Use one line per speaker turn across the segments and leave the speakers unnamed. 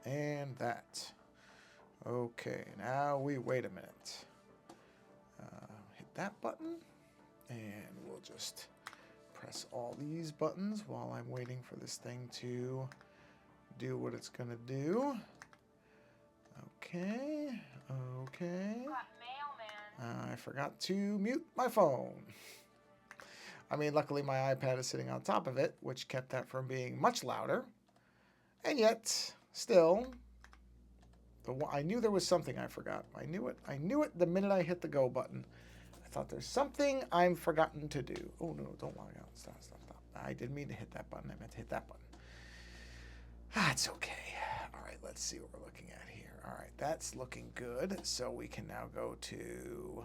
and that. Okay, now we wait a minute. Hit that button, and we'll just press all these buttons while I'm waiting for this thing to do what it's gonna do. Okay, okay.
Got mail, man.
I forgot to mute my phone. I mean, luckily my iPad is sitting on top of it, which kept that from being much louder. And yet, still, I knew there was something I forgot. I knew it. I knew it the minute I hit the go button. I thought there's something I'm forgotten to do. Oh, no, don't log out. Stop, stop, stop. I didn't mean to hit that button. I meant to hit that button. That's okay. All right, let's see what we're looking at here. All right, that's looking good. So we can now go to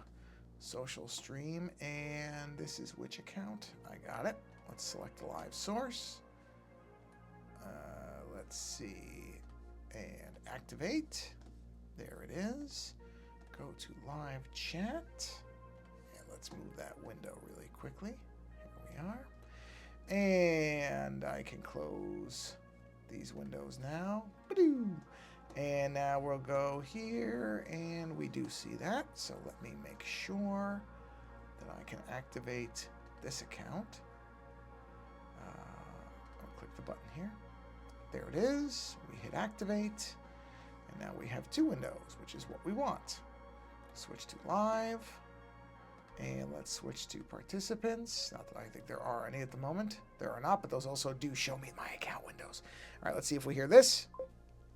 social stream, and this is which account? I got it. Let's select a live source. Let's see, and activate. There it is. Go to live chat, and let's move that window really quickly. Here we are, and I can close these windows now. Ba-doo. And now we'll go here, and we do see that. So let me make sure that I can activate this account. I'll click the button here. There it is. We hit activate, and now we have two windows, which is what we want. Switch to live, and let's switch to participants. Not that I think there are any at the moment. There are not, but those also do show me my account windows. All right, let's see if we hear this.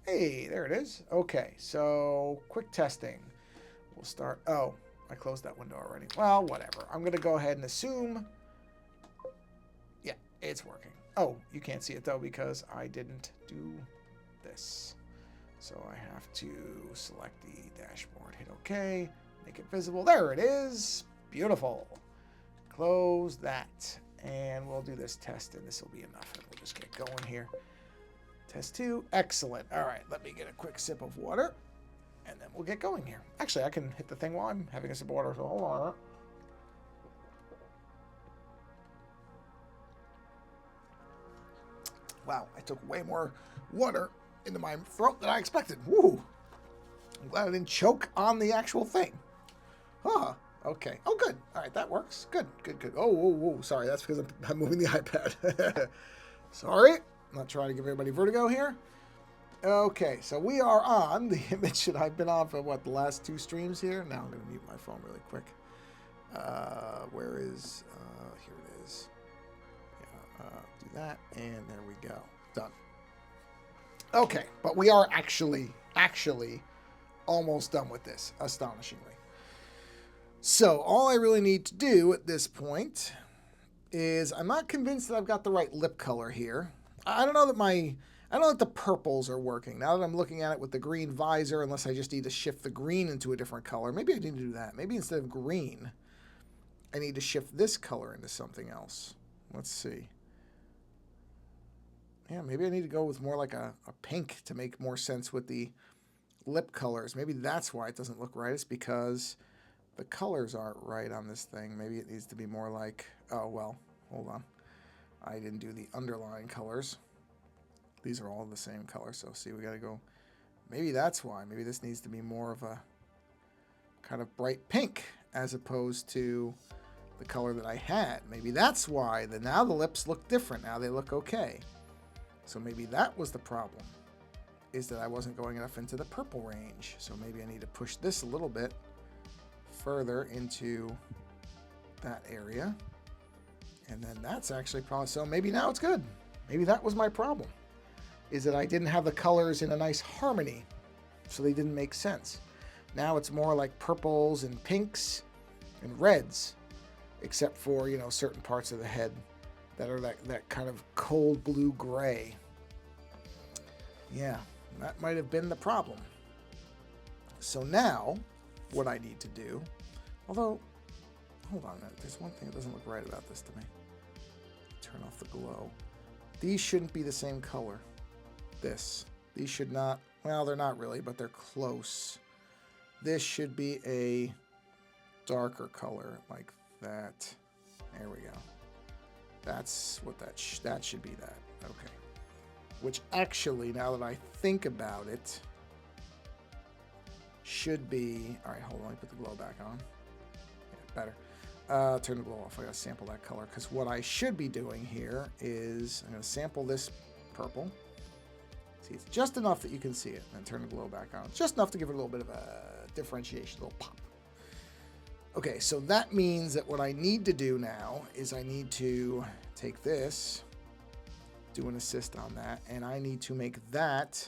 Hey, there it is. Okay, so quick testing. We'll start. Oh, I closed that window already. Well, whatever. I'm going to go ahead and assume. Yeah, it's working. Oh, you can't see it though because I didn't do this. So I have to select the dashboard, hit OK, make it visible. There it is. Beautiful. Close that. And we'll do this test, and this will be enough. And we'll just get going here. Test 2. Excellent. All right, let me get a quick sip of water, and then we'll get going here. Actually, I can hit the thing while I'm having a sip of water, so hold on. Wow, I took way more water into my throat than I expected. Woo! I'm glad I didn't choke on the actual thing. Huh. Okay. Oh, good. All right, that works. Good, good, good. Oh, whoa, whoa. Sorry, that's because I'm moving the iPad. Sorry. I'm not trying to give everybody vertigo here. Okay, so we are on the image that I've been on for, what, the last 2 streams here? Now I'm going to mute my phone really quick. Where is... here it is. Yeah, do that, and there we go. Done. Okay, but we are actually almost done with this, astonishingly. So all I really need to do at this point is I'm not convinced that I've got the right lip color here. I don't know that the purples are working. Now that I'm looking at it with the green visor, unless I just need to shift the green into a different color. Maybe I need to do that. Maybe instead of green, I need to shift this color into something else. Let's see. Yeah, maybe I need to go with more like a pink to make more sense with the lip colors. Maybe that's why it doesn't look right. It's because the colors aren't right on this thing. Maybe it needs to be more like, oh, well, hold on. I didn't do the underlying colors. These are all the same color, so see, we got to go. Maybe that's why. Maybe this needs to be more of a kind of bright pink as opposed to the color that I had. Maybe that's why. Now the lips look different. Now they look okay. So maybe that was the problem, is that I wasn't going enough into the purple range. So maybe I need to push this a little bit further into that area. And then that's actually probably, so maybe now it's good. Maybe that was my problem, is that I didn't have the colors in a nice harmony, so they didn't make sense. Now it's more like purples and pinks and reds, except for, you know, certain parts of the head that are that kind of cold blue gray. Yeah, that might have been the problem. So now, what I need to do, although, hold on a minute, there's one thing that doesn't look right about this to me. Turn off the glow. These shouldn't be the same color. These should not, well, they're not really, but they're close. This should be a darker color like that. There we go. That's what that should be that. Okay. which actually, now that I think about it, should be... All right, hold on. Let me put the glow back on. Yeah, better. Turn the glow off. I gotta sample that color, because what I should be doing here is I'm gonna sample this purple. See, it's just enough that you can see it, and then turn the glow back on. Just enough to give it a little bit of a differentiation, a little pop. Okay, so that means that what I need to do now is I need to take this, do an assist on that, and I need to make that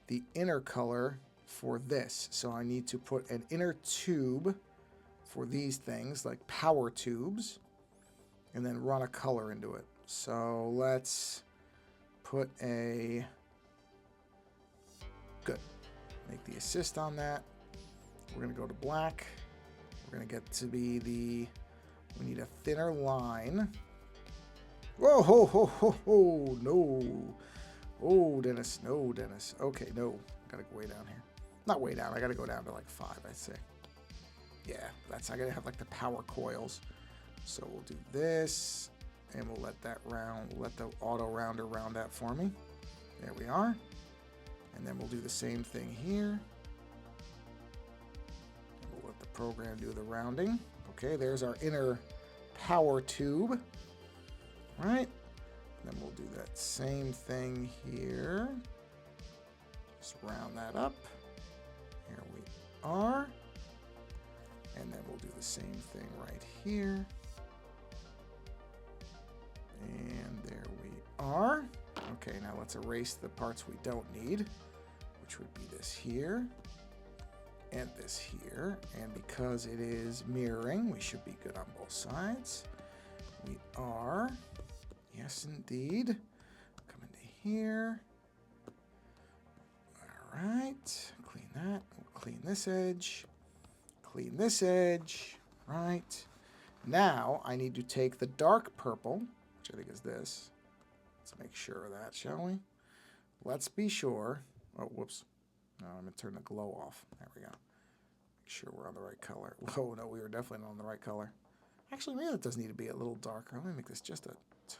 the inner color for this. So I need to put an inner tube for these things, like power tubes, and then run a color into it. So let's put a... Good. Make the assist on that. We're going to go to black. We're going to get to be the... We need a thinner line. Whoa, ho, ho, ho, ho. No. Oh, Dennis. No, Dennis. Okay, no. Got to go way down here. Not way down. I got to go down to like 5, I'd say. Yeah, that's... I got to have like the power coils. So we'll do this. And we'll let that round... We'll let the auto rounder round that for me. There we are. And then we'll do the same thing here. We'll let the program do the rounding. Okay, there's our inner power tube. All right. And then we'll do that same thing here. Just round that up. Here we are. And then we'll do the same thing right here. And there we are. Okay, now let's erase the parts we don't need, which would be this here and this here. And because it is mirroring, we should be good on both sides. We are. Yes, indeed. Come into here. All right. Clean that. We'll clean this edge. Clean this edge. Right. Now I need to take the dark purple, which I think is this. Let's make sure of that, shall we? Let's be sure. Oh, whoops. No, I'm going to turn the glow off. There we go. Make sure we're on the right color. Whoa, no, we were definitely not on the right color. Actually, maybe it does need to be a little darker. Let me make this just a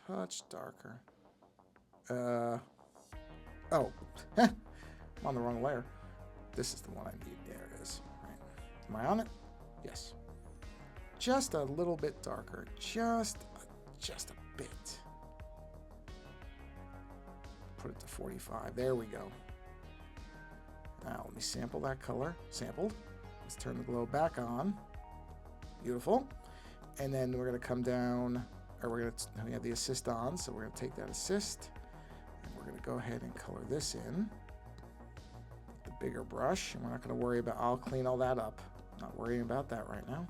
touch darker. Oh. I'm on the wrong layer. This is the one I need. There it is. Right. Am I on it? Yes. Just a little bit darker. Just a bit. Put it to 45. There we go. Now let me sample that color. Sampled. Let's turn the glow back on. Beautiful. And then we're going to come down, or we have the assist on, so we're going to take that assist, and we're going to go ahead and color this in with the bigger brush. And we're not going to worry about, I'll clean all that up. Not worrying about that right now.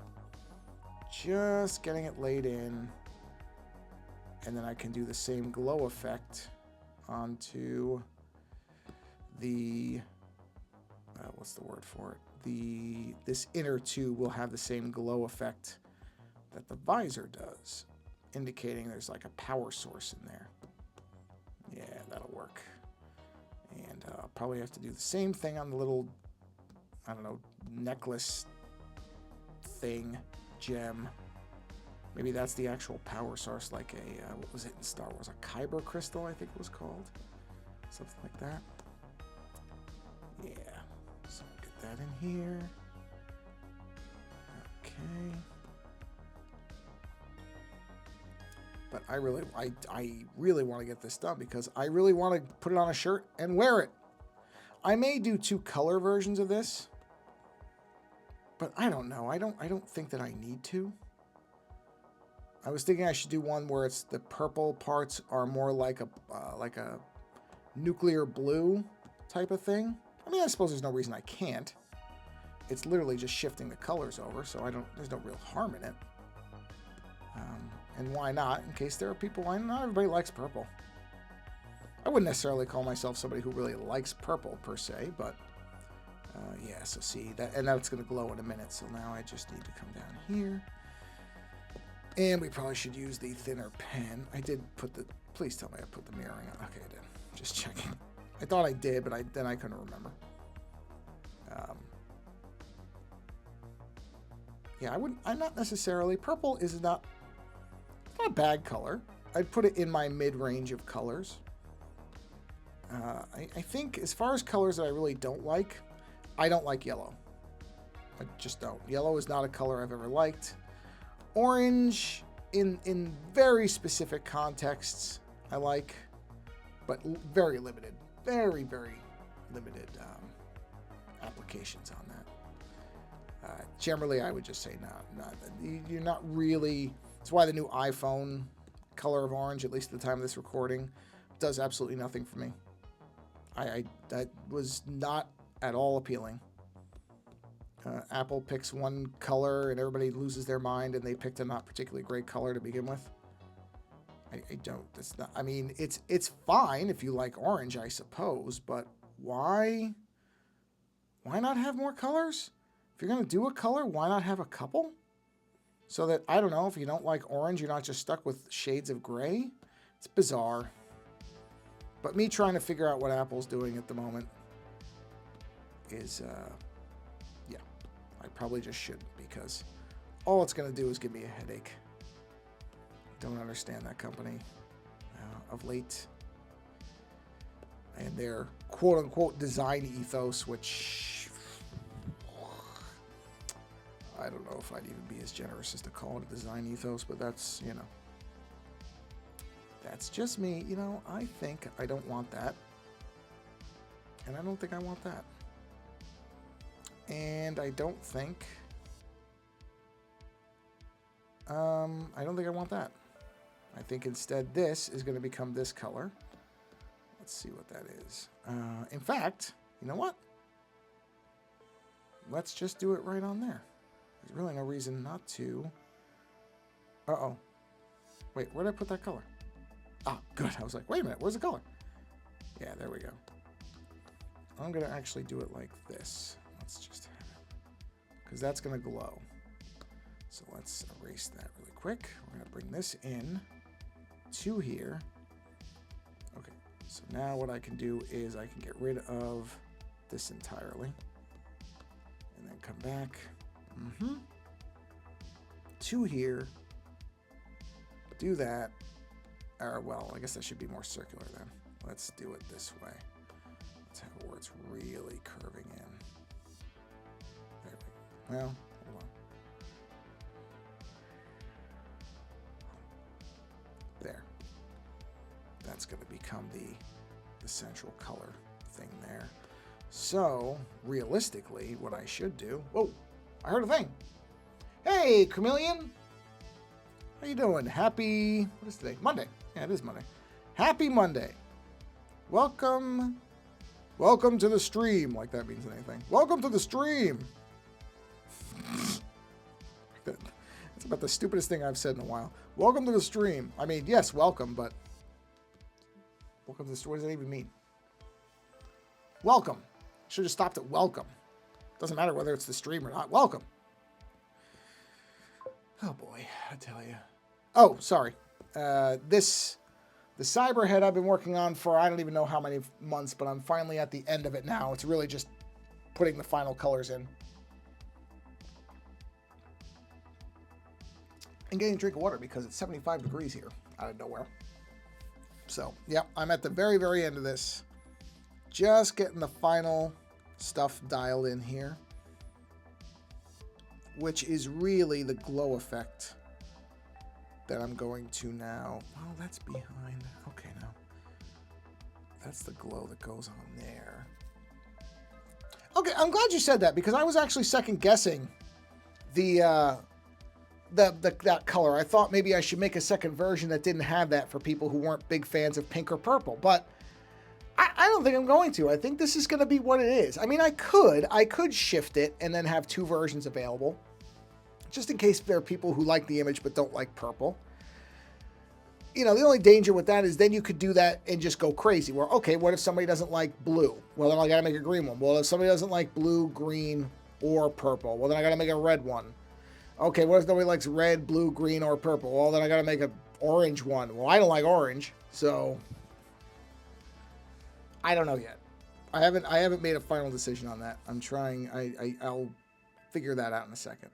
Just getting it laid in. And then I can do the same glow effect onto the what's the word for it? This inner tube will have the same glow effect that the visor does, indicating there's like a power source in there. Yeah, that'll work. And I'll probably have to do the same thing on the little, I don't know, necklace thing, gem. Maybe that's the actual power source, like a, what was it in Star Wars? A kyber crystal, I think it was called. Something like that. Yeah. So get that in here. Okay. But I really want to get this done because I really want to put it on a shirt and wear it. I may do 2 color versions of this, but I don't know. I don't think that I need to. I was thinking I should do one where it's the purple parts are more like a nuclear blue type of thing. I mean, I suppose there's no reason I can't. It's literally just shifting the colors over, so there's no real harm in it. And why not? In case there are people, not everybody likes purple. I wouldn't necessarily call myself somebody who really likes purple per se, but yeah. So see that, and that's going to glow in a minute. So now I just need to come down here. And we probably should use the thinner pen. I did put the... Please tell me I put the mirroring on. Okay, I did. Just checking. I thought I did, but then I couldn't remember. Yeah, I'm not necessarily... Purple is not a bad color. I'd put it in my mid-range of colors. I think as far as colors that I really don't like, I don't like yellow. I just don't. Yellow is not a color I've ever liked. Orange, in very specific contexts, I like, but very limited. Very, very limited applications on that. Generally, I would just say no. You're not really... That's why the new iPhone color of orange, at least at the time of this recording, does absolutely nothing for me. That was not at all appealing. Apple picks one color and everybody loses their mind, and they picked a not particularly great color to begin with. I don't. That's not. I mean, it's fine if you like orange, I suppose, but why? Why not have more colors? If you're gonna do a color, why not have a couple? So that, I don't know, if you don't like orange, you're not just stuck with shades of gray. It's bizarre. But me trying to figure out what Apple's doing at the moment is, yeah, I probably just shouldn't, because all it's going to do is give me a headache. Don't understand that company of late. And their quote-unquote design ethos, which I don't know if I'd even be as generous as to call it a design ethos, but that's, you know, that's just me. You know, I think I don't want that. And I don't think I want that. And I don't think... I don't think I want that. I think instead this is going to become this color. Let's see what that is. In fact, you know what? Let's just do it right on there. There's really no reason not to. Uh-oh. Wait, where did I put that color? Ah, good. I was like, wait a minute, where's the color? Yeah, there we go. I'm going to actually do it like this. Let's just have it. Because that's going to glow. So let's erase that really quick. We're going to bring this in to here. Okay, so now what I can do is I can get rid of this entirely. And then come back to here. Do that. Or, well, I guess that should be more circular then. Let's do it this way. Let's have it where it's really curving in. There we go. Well, hold on. There. That's going to become the central color thing there. So, realistically, what I should do... Whoa! I heard a thing! Hey, Chameleon! How you doing? Happy... What is today? Monday. Yeah, it is Monday. Happy Monday. Welcome to the stream, like that means anything. Welcome to the stream. That's about the stupidest thing I've said in a while. Welcome to the stream. I mean, yes, welcome, but welcome to the stream. What does that even mean? Welcome. Should have stopped at welcome. Doesn't matter whether it's the stream or not. Welcome. Oh boy, I tell you. Oh, sorry. The Cyberhead I've been working on for I don't even know how many months, but I'm finally at the end of it now. It's really just putting the final colors in. And getting a drink of water because it's 75 degrees here out of nowhere. So, yeah, I'm at the very, very end of this. Just getting the final stuff dialed in here, which is really the glow effect that I'm going to now. Well, that's behind. Okay, now. That's the glow that goes on there. Okay, I'm glad you said that because I was actually second guessing that color. I thought maybe I should make a second version that didn't have that for people who weren't big fans of pink or purple, but I don't think I'm going to. I think this is going to be what it is. I mean, I could shift it and then have two versions available, just in case there are people who like the image but don't like purple. You know, the only danger with that is then you could do that and just go crazy. Where, okay, what if somebody doesn't like blue? Well, then I got to make a green one. Well, if somebody doesn't like blue, green, or purple, well, then I got to make a red one. Okay, what if nobody likes red, blue, green, or purple? Well, then I got to make an orange one. Well, I don't like orange, so I don't know yet. I haven't made a final decision on that. I'm trying. I'll figure that out in a second.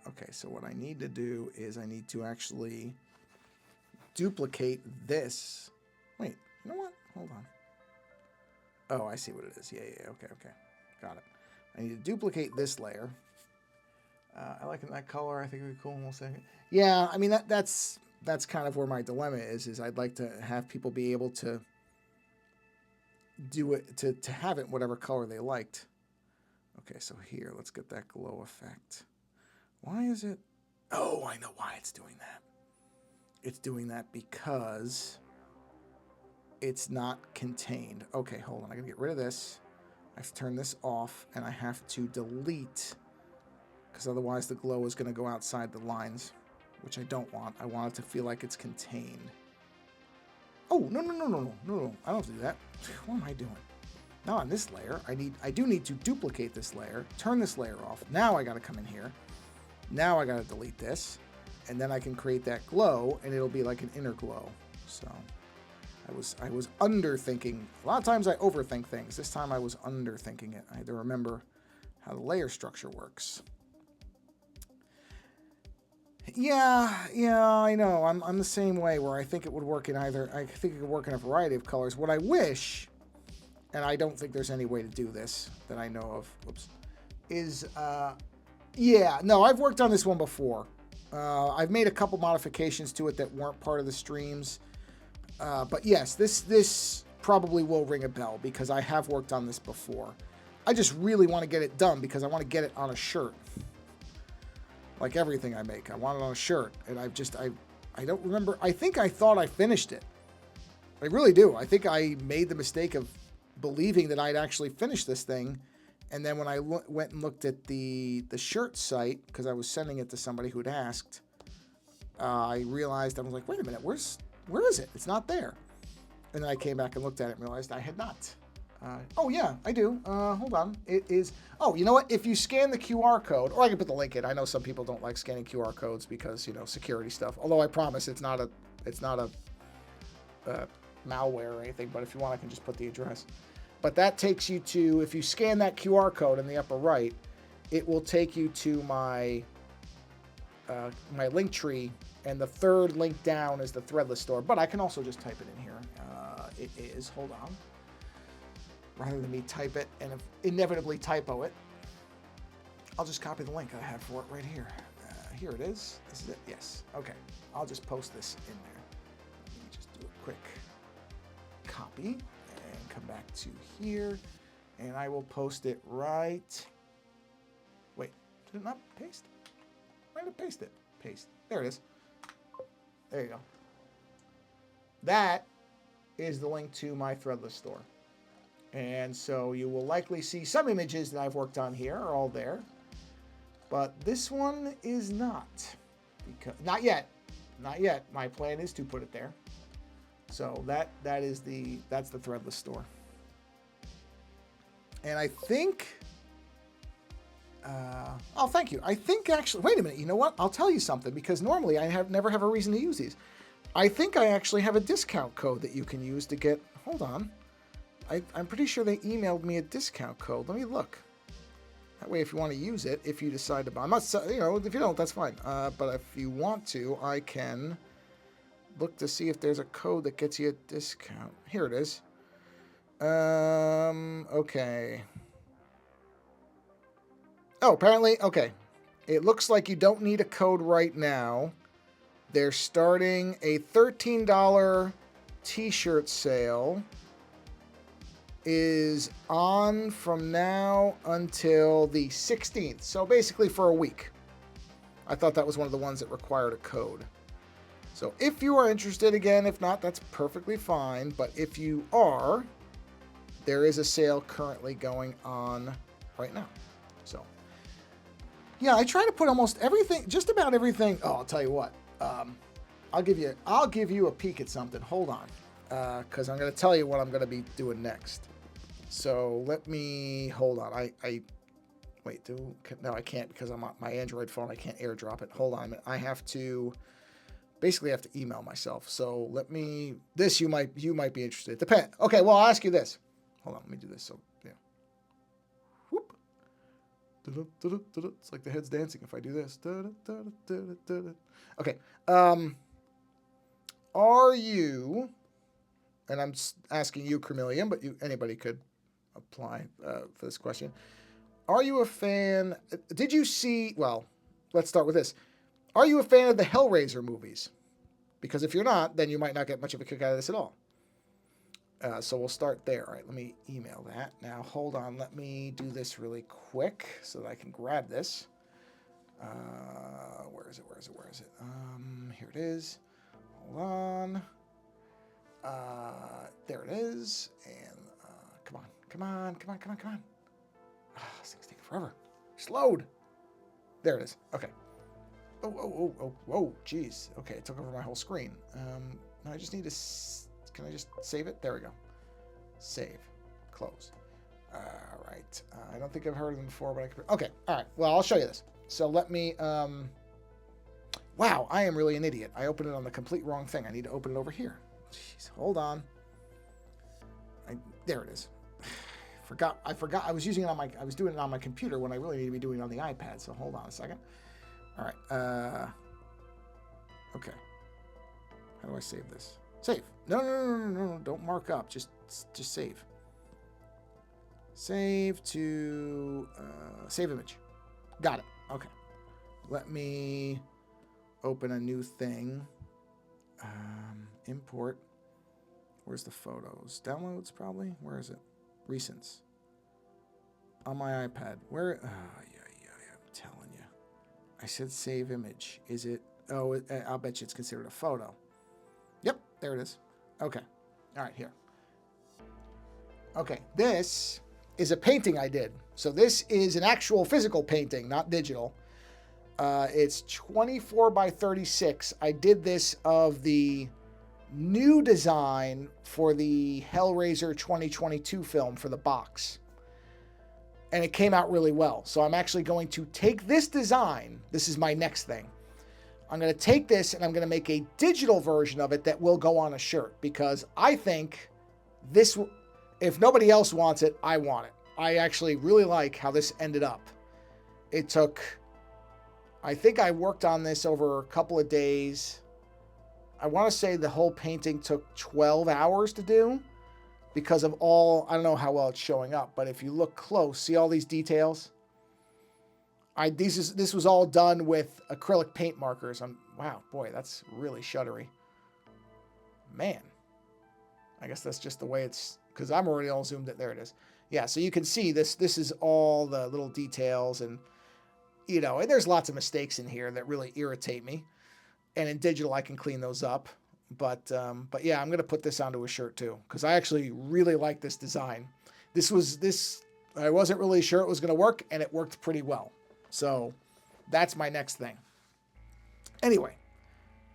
Okay, so what I need to do is I need to actually duplicate this. Wait, you know what? Hold on. Oh, I see what it is. Yeah, yeah, okay, okay. Got it. I need to duplicate this layer. I like that color. I think it would be cool. We'll say, yeah. I mean that's kind of where my dilemma is I'd like to have people be able to do it to have it whatever color they liked. Okay, so here let's get that glow effect. Why is it? Oh, I know why it's doing that. It's doing that because it's not contained. Okay, hold on. I gotta get rid of this. I have to turn this off, and I have to delete, because otherwise the glow is going to go outside the lines, which I don't want. I want it to feel like it's contained. Oh, no, no, no, no, no, no, no. I don't have to do that. What am I doing? Now on this layer, I do need to duplicate this layer, turn this layer off. Now I got to come in here. Now I got to delete this, and then I can create that glow, and it'll be like an inner glow. So I was underthinking. A lot of times I overthink things. This time I was underthinking it. I had to remember how the layer structure works. Yeah, I know. I'm the same way where I think it would work in either. I think it could work in a variety of colors. What I wish, and I don't think there's any way to do this that I know of. Whoops. Is yeah. No, I've worked on this one before. I've made a couple modifications to it that weren't part of the streams. But yes, this probably will ring a bell because I have worked on this before. I just really want to get it done because I want to get it on a shirt. Like everything I make, I want it on a shirt. And I don't remember. I think I thought I finished it. I really do. I think I made the mistake of believing that I'd actually finished this thing. And then when I went and looked at the shirt site, because I was sending it to somebody who had asked, I realized, I was like, wait a minute, where is it? It's not there. And then I came back and looked at it and realized I had not. Oh, yeah, I do. Hold on. It is... Oh, you know what? If you scan the QR code, or I can put the link in. I know some people don't like scanning QR codes because, security stuff. Although I promise it's not a malware or anything. But if you want, I can just put the address. But that takes you to... If you scan that QR code in the upper right, it will take you to my link tree. And the third link down is the Threadless store. But I can also just type it in here. It is, hold on. Rather than me type it and inevitably typo it, I'll just copy the link I have for it right here. Here it is. This is it. Yes. Okay. I'll just post this in there. Let me just do a quick copy and come back to here. And I will post it right... Wait. Did it not paste? Where did it paste it? Paste. There it is. There you go. That is the link to my Threadless store. And so you will likely see some images that I've worked on here are all there. But this one is not. Because, not yet. Not yet. My plan is to put it there. So that's the Threadless store. And I think... oh, thank you. I think actually... Wait a minute. You know what? I'll tell you something. Because normally I never have a reason to use these. I think I actually have a discount code that you can use to get... Hold on. I'm pretty sure they emailed me a discount code. Let me look. That way, if you want to use it, if you decide to buy... I'm not... if you don't, that's fine. But if you want to, I can look to see if there's a code that gets you a discount. Here it is. Okay. Oh, apparently... Okay. It looks like you don't need a code right now. They're starting a $13 t-shirt sale. Is on from now until the 16th. So basically for a week. I thought that was one of the ones that required a code. So if you are interested, again, if not, that's perfectly fine. But if you are, there is a sale currently going on right now. So yeah, I try to put almost everything, just about everything. Oh, I'll tell you what. I'll give you a peek at something. Hold on. Because I'm going to tell you what I'm going to be doing next. So let me, hold on. Wait, no, I can't because I'm on my Android phone. I can't airdrop it. Hold on a minute. I have to email myself. So let me, you might be interested. Depend. Okay, well, I'll ask you this. Hold on, let me do this. So, yeah. Whoop. It's like the head's dancing if I do this. Okay. Are you, and I'm asking you, Chameleon, but anybody could apply for this question. Are you a fan? Did you see? Well, let's start with this. Are you a fan of the Hellraiser movies? Because if you're not, then you might not get much of a kick out of this at all. So we'll start there. All right, let me email that. Now, hold on. Let me do this really quick so that I can grab this. Where is it? Here it is. Hold on. There it is. And come on. This thing's taking forever. Just load. There it is. Okay. Oh, whoa, jeez. Okay, it took over my whole screen. Now I just need to... Can I just save it? There we go. Save. Close. All right. I don't think I've heard of them before, but I could... Okay, all right. Well, I'll show you this. So let me... Wow, I am really an idiot. I opened it on the complete wrong thing. I need to open it over here. Jeez, hold on. There it is. I forgot. I was using it on my... I was doing it on my computer when I really need to be doing it on the iPad. So hold on a second. All right. Okay. How do I save this? Save. No. Don't mark up. Just save. Save to save image. Got it. Okay. Let me open a new thing. Import. Where's the photos? Downloads probably. Where is it? Recents. On my iPad. Where? Yeah. I'm telling you. I said save image. Is it? Oh, I'll bet you it's considered a photo. Yep, there it is. Okay. All right, here. Okay, this is a painting I did. So this is an actual physical painting, not digital. It's 24 by 36. I did this of the new design for the Hellraiser 2022 film for the box. And it came out really well. So I'm actually going to take this design. This is my next thing. I'm going to take this and I'm going to make a digital version of it that will go on a shirt. Because I think this, if nobody else wants it, I want it. I actually really like how this ended up. It took, I think I worked on this over a couple of days. I want to say the whole painting took 12 hours to do. Because of all, I don't know how well it's showing up, but if you look close, see all these details? This was all done with acrylic paint markers. Wow, boy, that's really shuddery. Man. I guess that's just the way it's, because I'm already all zoomed in. There it is. Yeah, so you can see this is all the little details and, you know, and there's lots of mistakes in here that really irritate me. And in digital, I can clean those up. But yeah, I'm going to put this onto a shirt too, because I actually really like this design. I wasn't really sure it was going to work, and it worked pretty well. So that's my next thing. Anyway,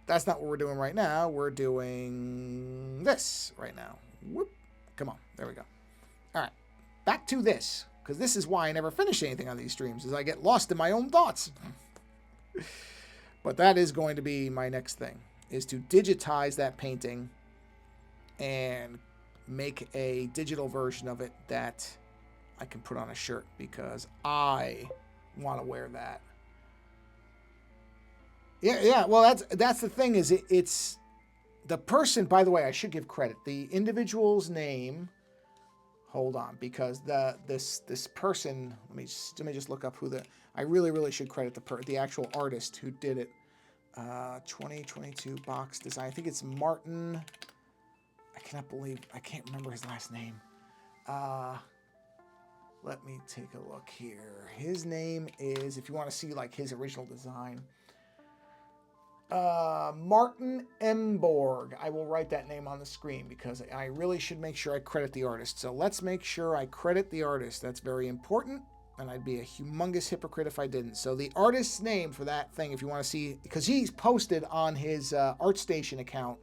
that's not what we're doing right now. We're doing this right now. Whoop. Come on. There we go. All right. Back to this, because this is why I never finish anything on these streams, is I get lost in my own thoughts. But that is going to be my next thing, is to digitize that painting and make a digital version of it that I can put on a shirt, because I want to wear that. Yeah. Well, that's the thing, is it's the person, by the way, I should give credit. The individual's name, hold on, because this person, let me just look up who I really should credit the actual artist who did it. 2022 box design. I think it's Martin. I can't remember his last name. Let me take a look here. His name is, if you want to see like his original design, Martin Emborg. I will write that name on the screen because I really should make sure I credit the artist. So let's make sure I credit the artist. That's very important. And I'd be a humongous hypocrite if I didn't. So the artist's name for that thing, if you want to see, because he's posted on his ArtStation account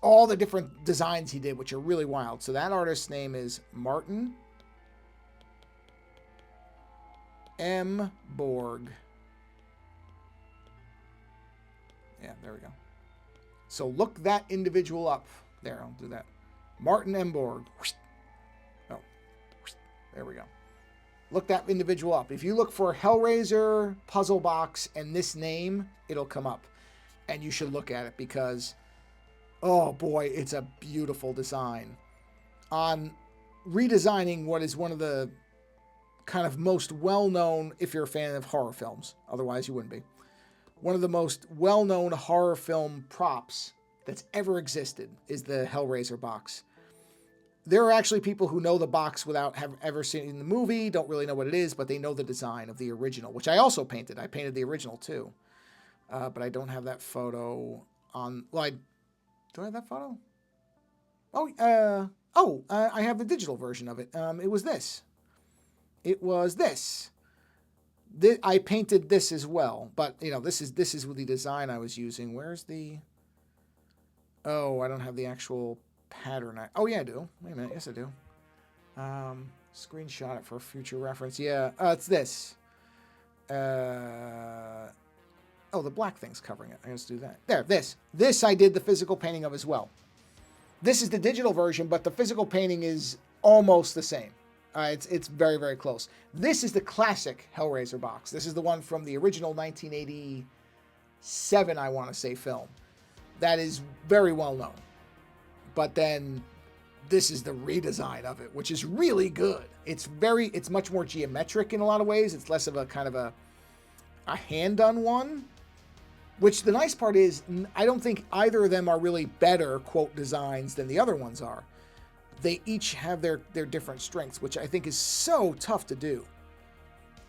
all the different designs he did, which are really wild. So that artist's name is Martin M. Borg. Yeah, there we go. So look that individual up. There, I'll do that. Martin M. Borg. Oh, there we go. Look that individual up. If you look for Hellraiser puzzle box and this name, it'll come up. And you should look at it because, oh boy, it's a beautiful design. On redesigning what is one of the kind of most well-known, if you're a fan of horror films, otherwise you wouldn't be, one of the most well-known horror film props that's ever existed is the Hellraiser box. There are actually people who know the box without have ever seen the movie, don't really know what it is, but they know the design of the original, which I also painted. I painted the original too. But I don't have that photo on... Well, do I have that photo? I have the digital version of it. It was this. It was this. I painted this as well, but you know, this is the design I was using. Where's the... Oh, I don't have the actual pattern. Oh yeah, I do. Wait a minute. Yes, I do. Screenshot it for future reference. Yeah, it's this. Oh, the black thing's covering it. I just do that. There, this. This I did the physical painting of as well. This is the digital version, but the physical painting is almost the same. It's very, very close. This is the classic Hellraiser box. This is the one from the original 1987, I want to say, film. That is very well known. But then this is the redesign of it, which is really good. It's much more geometric in a lot of ways. It's less of a kind of a hand-done one. Which the nice part is, I don't think either of them are really better, quote, designs than the other ones are. They each have their different strengths, which I think is so tough to do.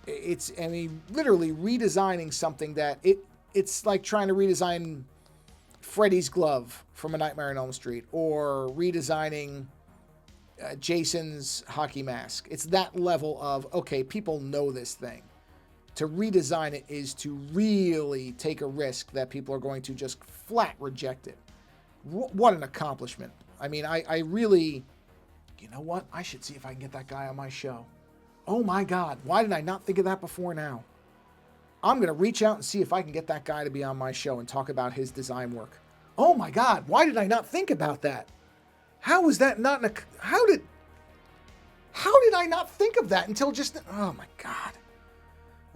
Literally redesigning something that it's like trying to redesign Freddy's glove from A Nightmare on Elm Street, or redesigning Jason's hockey mask. It's that level of, okay, people know this thing. To redesign it is to really take a risk that people are going to just flat reject it. What an accomplishment. I mean, I really... You know what? I should see if I can get that guy on my show. Oh my God. Why did I not think of that before now? I'm going to reach out and see if I can get that guy to be on my show and talk about his design work. Oh my God. Why did I not think about that? How was that not in a... How did I not think of that until just... Oh my God.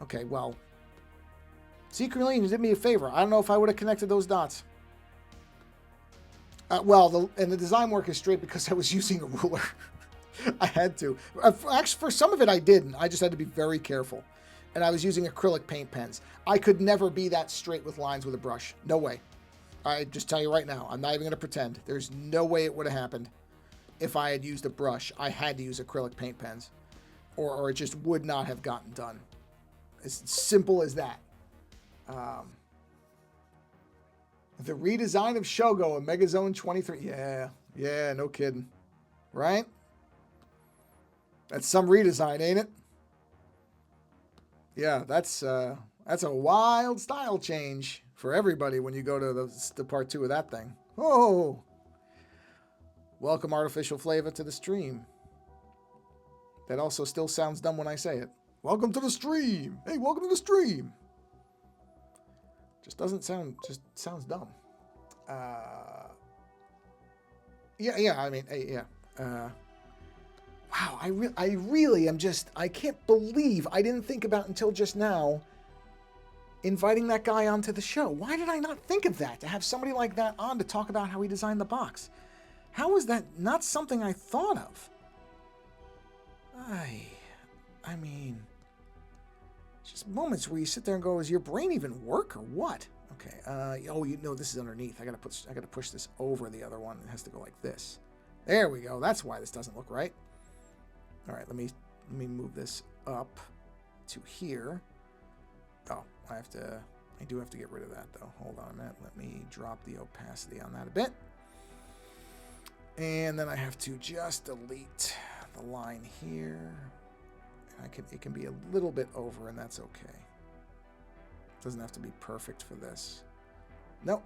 Okay, well, secretly, you did me a favor. I don't know if I would have connected those dots. The design work is straight because I was using a ruler. I had to. Actually, for some of it, I didn't. I just had to be very careful. And I was using acrylic paint pens. I could never be that straight with lines with a brush. No way. I just tell you right now, I'm not even going to pretend. There's no way it would have happened if I had used a brush. I had to use acrylic paint pens. Or it just would not have gotten done. As simple as that. The redesign of Shogo in Megazone 23. Yeah, no kidding. Right? That's some redesign, ain't it? Yeah, that's a wild style change for everybody when you go to the part 2 of that thing. Oh! Welcome Artificial Flavor to the stream. That also still sounds dumb when I say it. Welcome to the stream. Hey, welcome to the stream. Just sounds dumb. Wow, I really am just, I can't believe I didn't think about until just now inviting that guy onto the show. Why did I not think of that? To have somebody like that on to talk about how he designed the box. How is that not something I thought of? I mean, just moments where you sit there and go, "Does your brain even work or what?" Okay. This is underneath. I gotta push this over the other one. It has to go like this. There we go. That's why this doesn't look right. All right. Let me move this up to here. Oh, I do have to get rid of that though. Hold on a minute. Let me drop the opacity on that a bit. And then I have to just delete the line here. It can be a little bit over, and that's okay. Doesn't have to be perfect for this. No,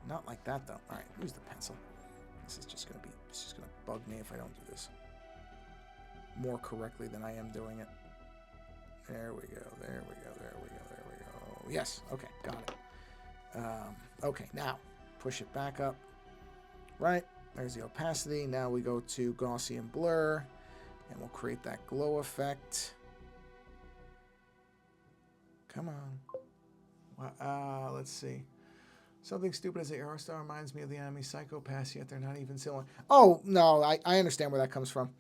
not like that though. All right, use the pencil. It's just gonna bug me if I don't do this more correctly than I am doing it. There we go. There we go. There we go. There we go. Yes. Okay, got it. Okay, now push it back up. Right. There's the opacity. Now we go to Gaussian blur. And we'll create that glow effect. Come on. Let's see. Something stupid as the Aerostar reminds me of the enemy psychopaths, yet they're not even similar. Oh, no, I understand where that comes from.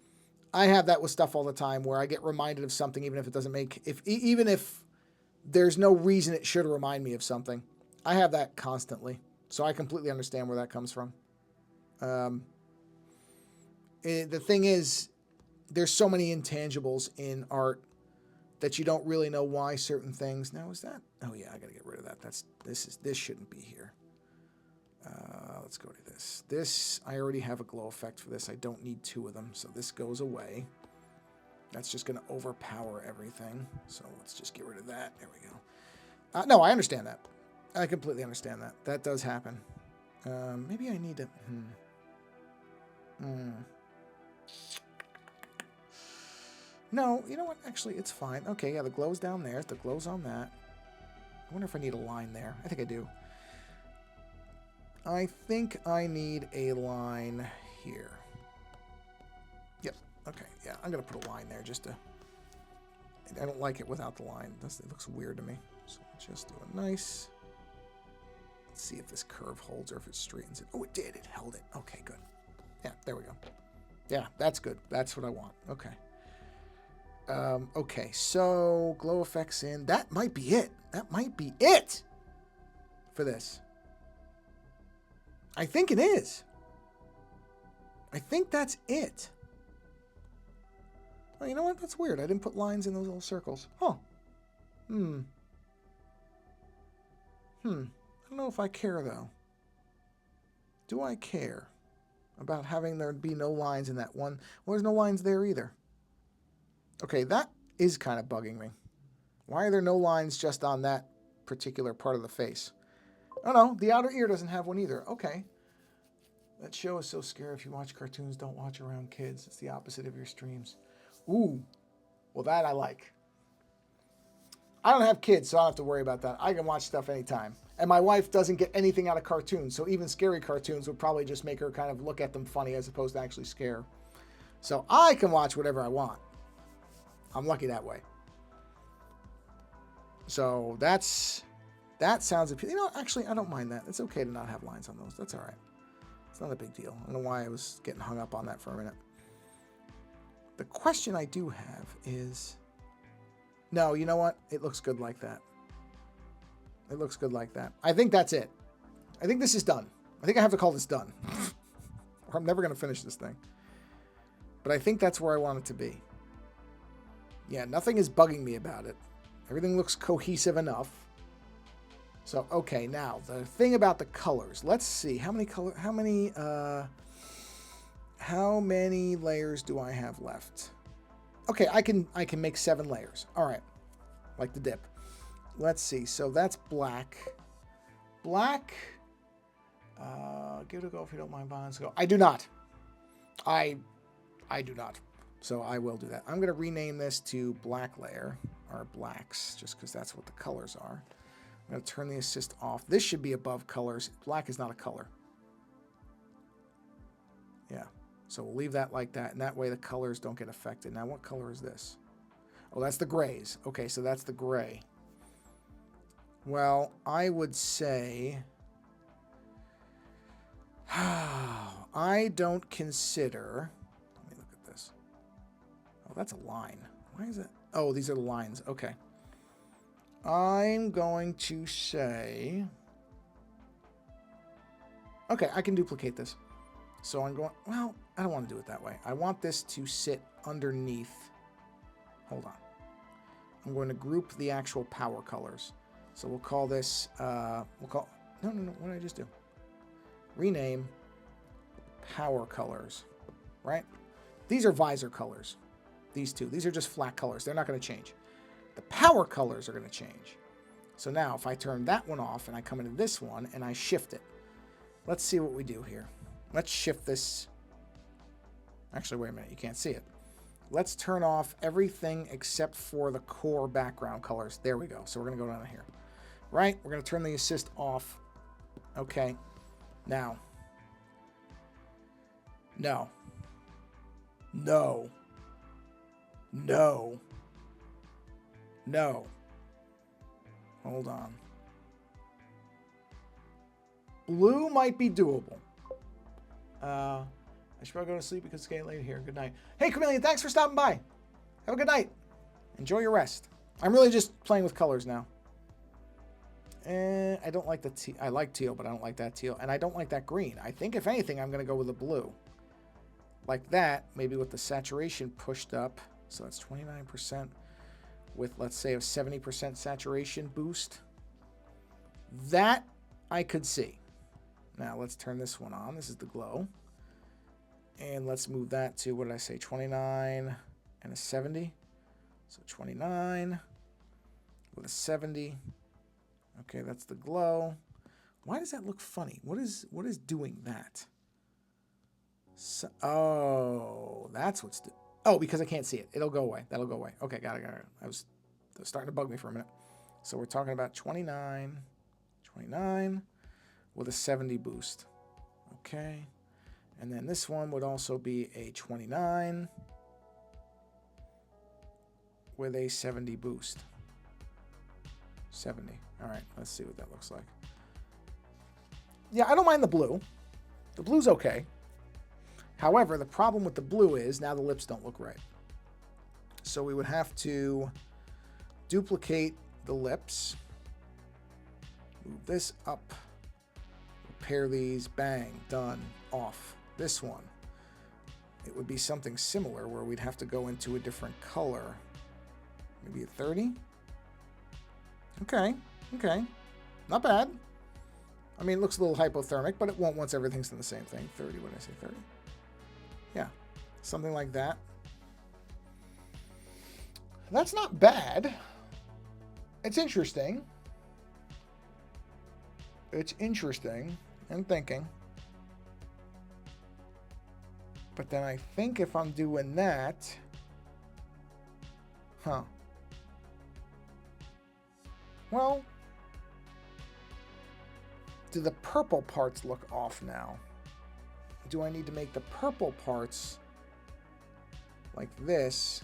I have that with stuff all the time where I get reminded of something even if it doesn't make, even if there's no reason it should remind me of something. I have that constantly. So I completely understand where that comes from. The thing is, there's so many intangibles in art that you don't really know why certain things. Now, is that? Oh yeah, I gotta get rid of that. This shouldn't be here. Let's go to this. This, I already have a glow effect for this. I don't need 2 of them, so this goes away. That's just gonna overpower everything. So let's just get rid of that. There we go. No, I understand that. I completely understand that. That does happen. Maybe I need to. No, you know what? Actually, it's fine. Okay, yeah, the glow's down there. The glow's on that. I wonder if I need a line there. I think I do. I think I need a line here. Yep. Okay, yeah, I'm going to put a line there just to... I don't like it without the line. It looks weird to me. So we'll just do a nice... Let's see if this curve holds or if it straightens it. Oh, it did. It held it. Okay, good. Yeah, there we go. Yeah, that's good. That's what I want. Okay. Okay, so glow effects in. That might be it. That might be it for this. I think it is. I think that's it. Oh, you know what? That's weird. I didn't put lines in those little circles. Huh. I don't know if I care, though. Do I care about having there be no lines in that one? Well, there's no lines there either. Okay, that is kind of bugging me. Why are there no lines just on that particular part of the face? Oh, no, the outer ear doesn't have one either. Okay. That show is so scary. If you watch cartoons, don't watch around kids. It's the opposite of your streams. Ooh. Well, that I like. I don't have kids, so I don't have to worry about that. I can watch stuff anytime. And my wife doesn't get anything out of cartoons, so even scary cartoons would probably just make her kind of look at them funny as opposed to actually scare. So I can watch whatever I want. I'm lucky that way. So that sounds appealing. You know, actually, I don't mind that. It's okay to not have lines on those. That's all right. It's not a big deal. I don't know why I was getting hung up on that for a minute. The question I do have is... No, you know what? It looks good like that. It looks good like that. I think that's it. I think this is done. I think I have to call this done. Or I'm never going to finish this thing. But I think that's where I want it to be. Yeah, nothing is bugging me about it. Everything looks cohesive enough. So, okay, now, the thing about the colors. Let's see. How many layers do I have left? Okay, I can make 7 layers. All right. Like the dip. Let's see. So that's black. Black. Give it a go if you don't mind, Bonds. Go. I do not. I do not. So I will do that. I'm going to rename this to black layer, or blacks, just because that's what the colors are. I'm going to turn the assist off. This should be above colors. Black is not a color. Yeah. So we'll leave that like that, and that way the colors don't get affected. Now, what color is this? Oh, that's the grays. Okay, so that's the gray. Well, I would say... I don't consider... Let me look at this. Oh, that's a line. Why is it? Oh, these are the lines. Okay. I'm going to say... Okay, I can duplicate this. So I'm going... Well, I don't want to do it that way. I want this to sit underneath... Hold on. I'm going to group the actual power colors. So we'll call this... We'll call... No. What did I just do? Rename power colors. Right? These are visor colors. These two. These are just flat colors. They're not going to change. The power colors are going to change. So now if I turn that one off and I come into this one and I shift it. Let's see what we do here. Let's shift this. Actually, wait a minute. You can't see it. Let's turn off everything except for the core background colors. There we go. So we're going to go down here. Right? We're going to turn the assist off. Okay. Now. No. No. No. No. Hold on. Blue might be doable. I should probably go to sleep because it's getting late here. Good night. Hey, Chameleon, thanks for stopping by. Have a good night. Enjoy your rest. I'm really just playing with colors now. And I don't like the teal. I like teal, but I don't like that teal. And I don't like that green. I think, if anything, I'm going to go with the blue. Like that, maybe with the saturation pushed up. So that's 29% with, let's say, a 70% saturation boost. That I could see. Now, let's turn this one on. This is the glow. And let's move that to, what did I say, 29 and a 70. So 29 with a 70. Okay, that's the glow. Why does that look funny? What is doing that? So, oh, that's what's... Oh, because I can't see it. It'll go away. That'll go away. Okay, got it. That was starting to bug me for a minute. So we're talking about 29 with a 70 boost. Okay. And then this one would also be a 29 with a 70 boost. 70. All right, let's see what that looks like. Yeah, I don't mind the blue. The blue's okay. However, the problem with the blue is now the lips don't look right. So we would have to duplicate the lips. Move this up. Repair these. Bang. Done. Off. This one. It would be something similar where we'd have to go into a different color. Maybe a 30? Okay. Okay. Not bad. I mean, it looks a little hypothermic, but it won't once everything's in the same thing. 30, what did I say, 30? Yeah, something like that. That's not bad. It's interesting. It's interesting and thinking. But then I think if I'm doing that... Huh. Well... Do the purple parts look off now? Do I need to make the purple parts like this?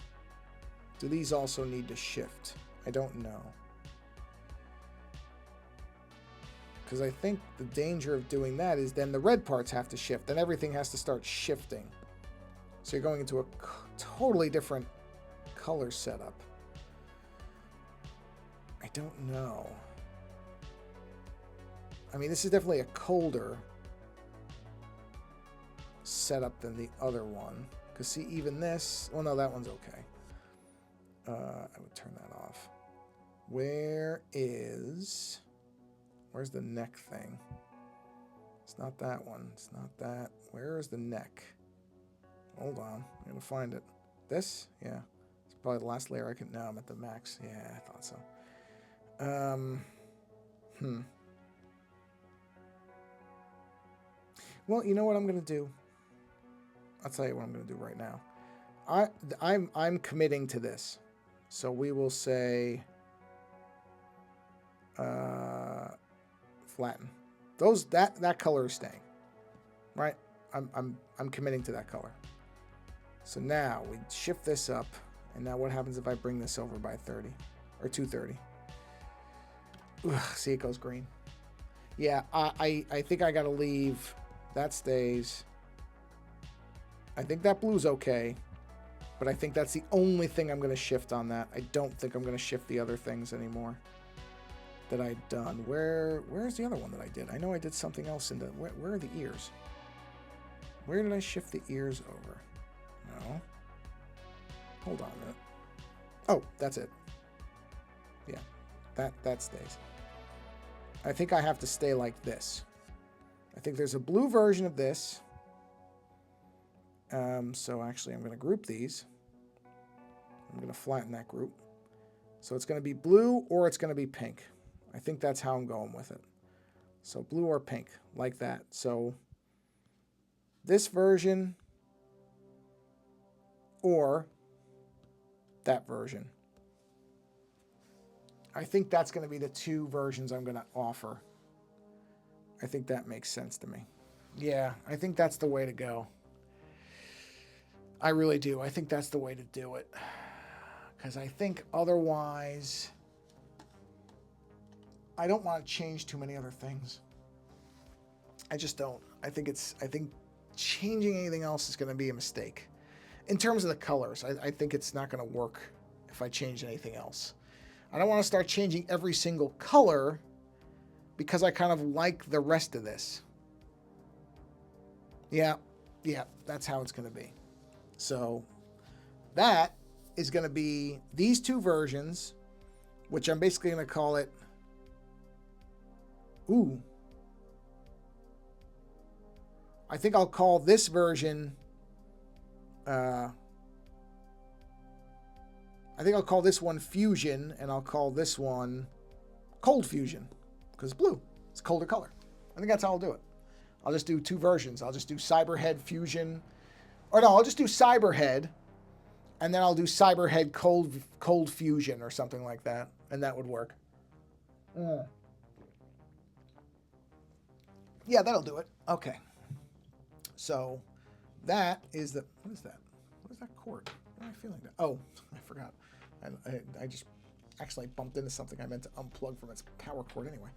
Do these also need to shift? I don't know. Because I think the danger of doing that is then the red parts have to shift. Then everything has to start shifting. So you're going into a totally different color setup. I don't know. I mean, this is definitely a colder setup than the other one. Because see, even this... Well, no, that one's okay. I would turn that off. Where's the neck thing? It's not that one. It's not that. Where is the neck? Hold on. I'm going to find it. This? Yeah. It's probably the last layer I can... No, I'm at the max. Yeah, I thought so. Well, you know what I'm going to do? I'll tell you what I'm going to do right now. I'm committing to this. So we will say flatten. That color is staying. Right? I'm committing to that color. So now we shift this up, and now what happens if I bring this over by 30 or 230? Ugh, see, it goes green. Yeah, I think I got to leave. That stays. I think that blue's okay, but I think that's the only thing I'm going to shift on that. I don't think I'm going to shift the other things anymore that I'd done. Where's the other one that I did? I know I did something else in the... Where are the ears? Where did I shift the ears over? No. Hold on a minute. Oh, that's it. Yeah, that stays. I think I have to stay like this. I think there's a blue version of this. So actually, I'm going to group these. I'm going to flatten that group. So it's going to be blue or it's going to be pink. I think that's how I'm going with it. So blue or pink, like that. So this version or that version. I think that's going to be the two versions I'm going to offer. I think that makes sense to me. Yeah, I think that's the way to go. I really do. I think that's the way to do it. Because I think otherwise, I don't want to change too many other things. I just don't. I think changing anything else is going to be a mistake. In terms of the colors, I think it's not going to work if I change anything else. I don't want to start changing every single color because I kind of like the rest of this. Yeah, that's how it's going to be. So that is going to be these two versions, which I'm basically going to call it. Ooh. I think I'll call this version. I think I'll call this one Fusion, and I'll call this one Cold Fusion, because it's blue. It's a colder color. I think that's how I'll do it. I'll just do two versions. I'll just do Cyberhead Fusion. Or no, I'll just do Cyberhead, and then I'll do Cyberhead Cold Fusion or something like that, and that would work. Yeah, that'll do it. Okay. So that is the... What is that? What is that cord? Why am I feeling that? Oh, I forgot. I just actually bumped into something I meant to unplug from its power cord anyway.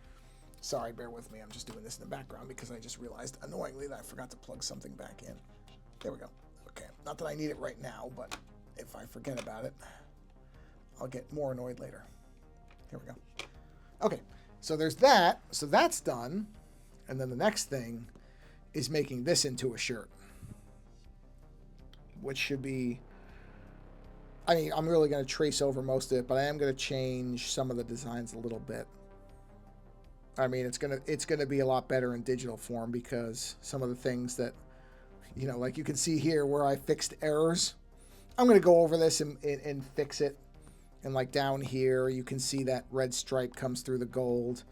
Sorry, bear with me. I'm just doing this in the background because I just realized annoyingly that I forgot to plug something back in. There we go. Okay. Not that I need it right now, but if I forget about it, I'll get more annoyed later. Here we go. Okay. So there's that. So that's done. And then the next thing is making this into a shirt, which should be... I mean, I'm really going to trace over most of it, but I am going to change some of the designs a little bit. I mean, it's gonna be a lot better in digital form because some of the things that, you know, like you can see here where I fixed errors, I'm going to go over this and fix it. And like down here, you can see that red stripe comes through the gold.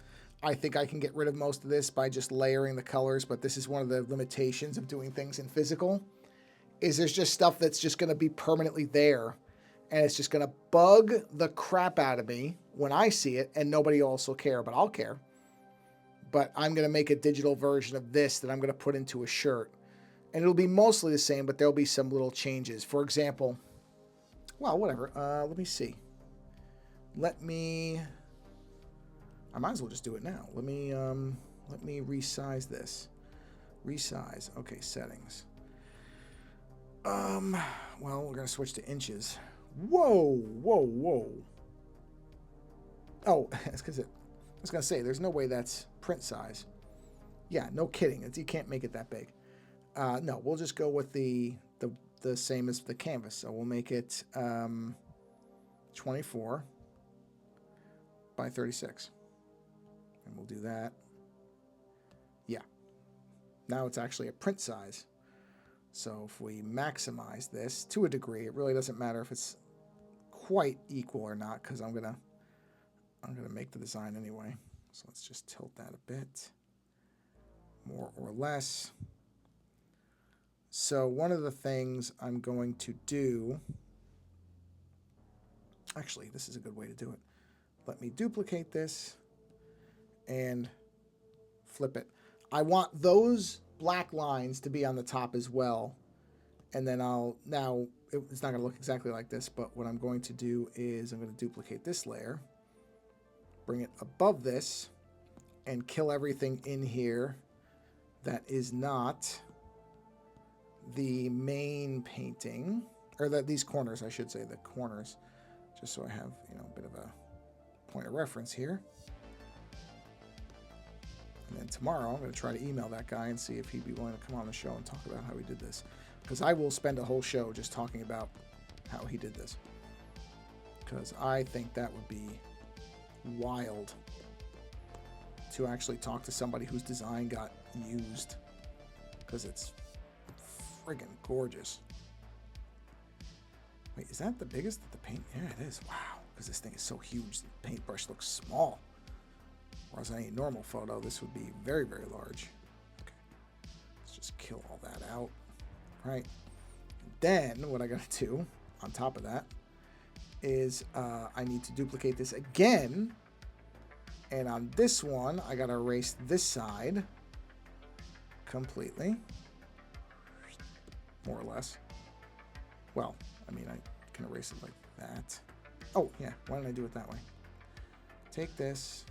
I think I can get rid of most of this by just layering the colors, but this is one of the limitations of doing things in physical, is there's just stuff that's just going to be permanently there. And it's just going to bug the crap out of me when I see it, and nobody else will care, but I'll care. But I'm going to make a digital version of this that I'm going to put into a shirt. And it'll be mostly the same, but there'll be some little changes. For example, well, whatever. Let me see. I might as well just do it now. Let me resize this. Resize. Okay, settings. Well, we're going to switch to inches. Whoa. Oh, it's because I was going to say, there's no way that's print size. Yeah, no kidding. You can't make it that big. No, we'll just go with the same as the canvas. So we'll make it 24 by 36. And we'll do that. Yeah. Now it's actually a print size. So if we maximize this to a degree, it really doesn't matter if it's quite equal or not, because I'm gonna make the design anyway. So let's just tilt that a bit, more or less. So one of the things I'm going to do, actually, this is a good way to do it. Let me duplicate this and flip it. I want those black lines to be on the top as well. And then it's not going to look exactly like this, but what I'm going to do is I'm going to duplicate this layer, bring it above this, and kill everything in here that is not the main painting, or these corners, I should say, the corners, just so I have, a bit of a point of reference here. And then tomorrow I'm going to try to email that guy and see if he'd be willing to come on the show and talk about how he did this. Because I will spend a whole show just talking about how he did this. Because I think that would be wild to actually talk to somebody whose design got used. Because it's friggin' gorgeous. Wait, is that the biggest that the paint? Yeah, it is. Wow. Because this thing is so huge, the paintbrush looks small. Whereas on a normal photo, this would be very, very large. Okay. Let's just kill all that out. Right. Then what I got to do on top of that is I need to duplicate this again. And on this one, I got to erase this side completely. More or less. Well, I mean, I can erase it like that. Oh, yeah. Why don't I do it that way? Take this.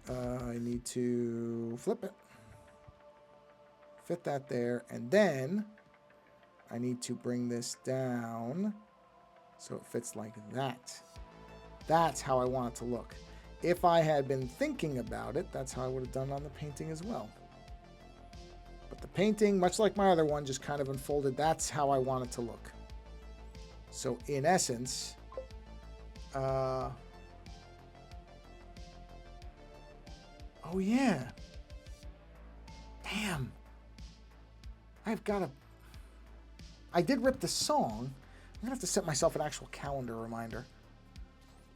I need to flip it. fit that there. And then I need to bring this down so it fits like that. That's how I want it to look. If I had been thinking about it, that's how I would have done on the painting as well. But the painting, much like my other one, just kind of unfolded. That's how I want it to look. So in essence, oh yeah. Damn. I did rip the song. I'm gonna have to set myself an actual calendar reminder.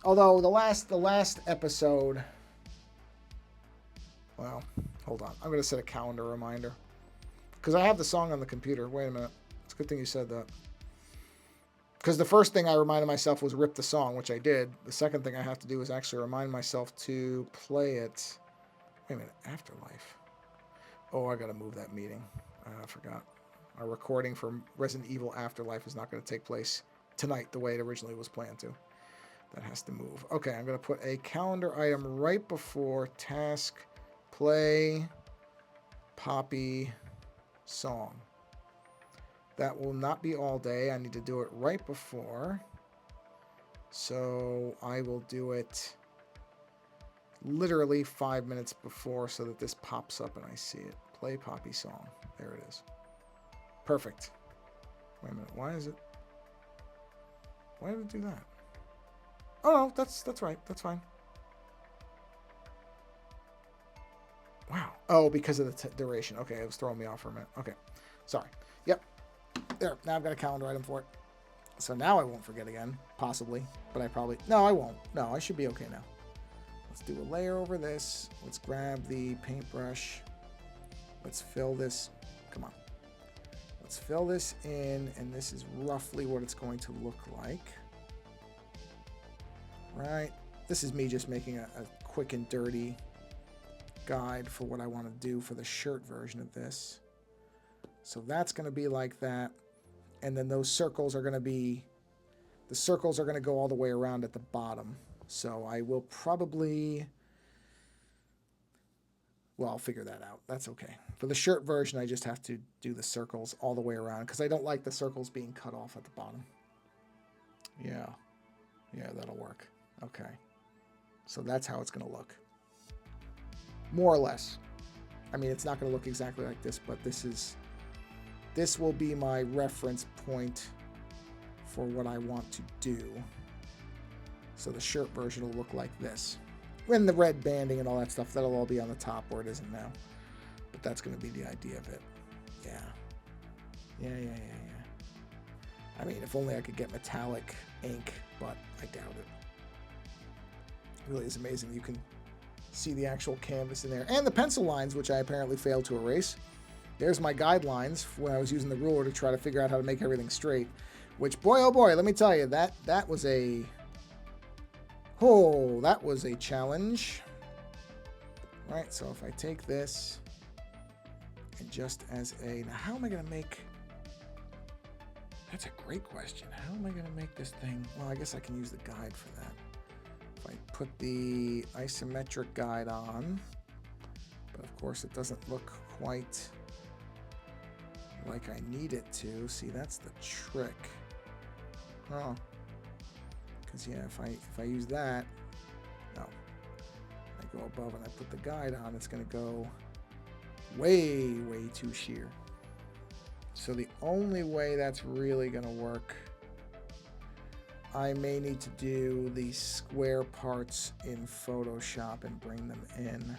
Although the last episode, well, hold on. I'm gonna set a calendar reminder because I have the song on the computer. Wait a minute. It's a good thing you said that. Because the first thing I reminded myself was rip the song, which I did. The second thing I have to do is actually remind myself to play it. Wait a minute. Afterlife. Oh, I gotta move that meeting. I forgot. Our recording for Resident Evil Afterlife is not going to take place tonight the way it originally was planned to. That has to move. Okay, I'm going to put a calendar item right before task, play, Poppy, song. That will not be all day. I need to do it right before. So I will do it literally 5 minutes before so that this pops up and I see it. Play Poppy song. There it is. Perfect. Wait a minute. Why did it do that? Oh, no, that's right. That's fine. Wow. Oh, because of the duration. Okay, it was throwing me off for a minute. Okay. Sorry. Yep. There. Now I've got a calendar item for it. So now I won't forget again. Possibly. But I probably... No, I won't. No, I should be okay now. Let's do a layer over this. Let's grab the paintbrush. Let's fill this... Come on. Let's fill this in, and this is roughly what it's going to look like. Right? This is me just making a quick and dirty guide for what I want to do for the shirt version of this. So that's going to be like that. And then those circles are going to be... The circles are going to go all the way around at the bottom. So I will probably... Well, I'll figure that out. That's okay. For the shirt version, I just have to do the circles all the way around because I don't like the circles being cut off at the bottom. Yeah. Yeah, that'll work. Okay. So that's how it's going to look. More or less. I mean, it's not going to look exactly like this, but this will be my reference point for what I want to do. So the shirt version will look like this. And the red banding and all that stuff, that'll all be on the top where it isn't now. But that's going to be the idea of it. Yeah. Yeah. I mean, if only I could get metallic ink, but I doubt it. It really is amazing. You can see the actual canvas in there. And the pencil lines, which I apparently failed to erase. There's my guidelines when I was using the ruler to try to figure out how to make everything straight. Which, boy, oh boy, let me tell you, that was a... Oh, that was a challenge. Right, so if I take this and just as a... Now, how am I going to make... That's a great question. How am I going to make this thing... Well, I guess I can use the guide for that. If I put the isometric guide on, but of course it doesn't look quite like I need it to. See, that's the trick. Oh. Because yeah, if I use that, no, I go above and I put the guide on, it's going to go way too sheer. So the only way that's really going to work, I may need to do the square parts in Photoshop and bring them in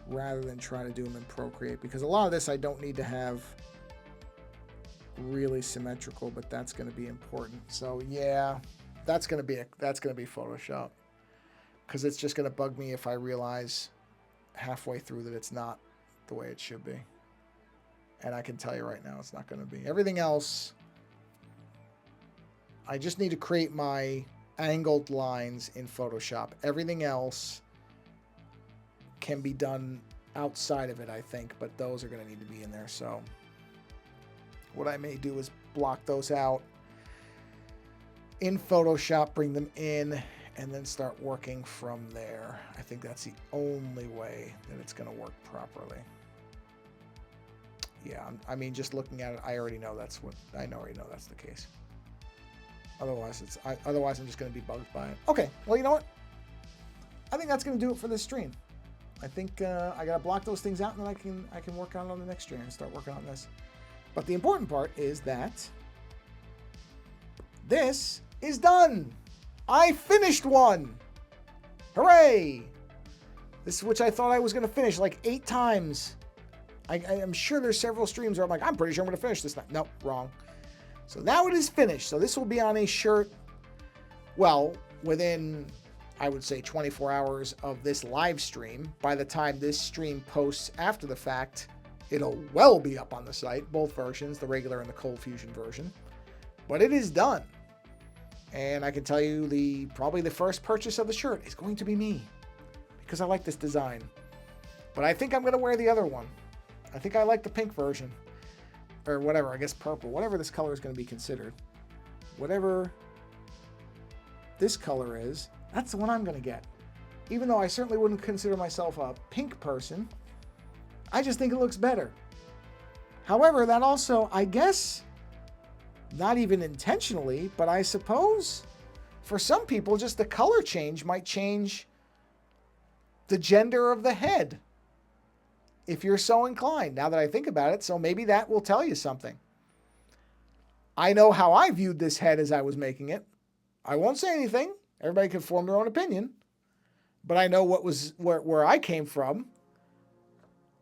rather than try to do them in Procreate, because a lot of this I don't need to have really symmetrical, but that's going to be important. So yeah. That's gonna be Photoshop, because it's just gonna bug me if I realize halfway through that it's not the way it should be. And I can tell you right now, it's not gonna be. Everything else, I just need to create my angled lines in Photoshop. Everything else can be done outside of it, I think, but those are gonna need to be in there. So what I may do is block those out in Photoshop, bring them in, and then start working from there. I think that's the only way that it's going to work properly. Yeah, I mean, just looking at it, I already know that's the case. Otherwise, otherwise I'm just going to be bugged by it. Okay, well, you know what? I think that's going to do it for this stream. I think I got to block those things out, and then I can work on the next stream and start working on this. But the important part is that this is done. I finished one. Hooray! This, which I thought I was going to finish like 8 times. I'm sure there's several streams where I'm like, I'm pretty sure I'm going to finish this night. Nope, wrong. So now it is finished. So this will be on a shirt, well, within, I would say, 24 hours of this live stream. By the time this stream posts after the fact, it'll well be up on the site, both versions, the regular and the Cold Fusion version. But it is done. And I can tell you probably the first purchase of the shirt is going to be me, because I like this design. But I think I'm going to wear the other one. I think I like the pink version. Or whatever, I guess purple. Whatever this color is going to be considered. Whatever this color is, that's the one I'm going to get. Even though I certainly wouldn't consider myself a pink person, I just think it looks better. However, that also, I guess, not even intentionally, but I suppose for some people, just the color change might change the gender of the head, if you're so inclined, now that I think about it. So maybe that will tell you something. I know how I viewed this head as I was making it. I won't say anything. Everybody can form their own opinion. But I know where I came from.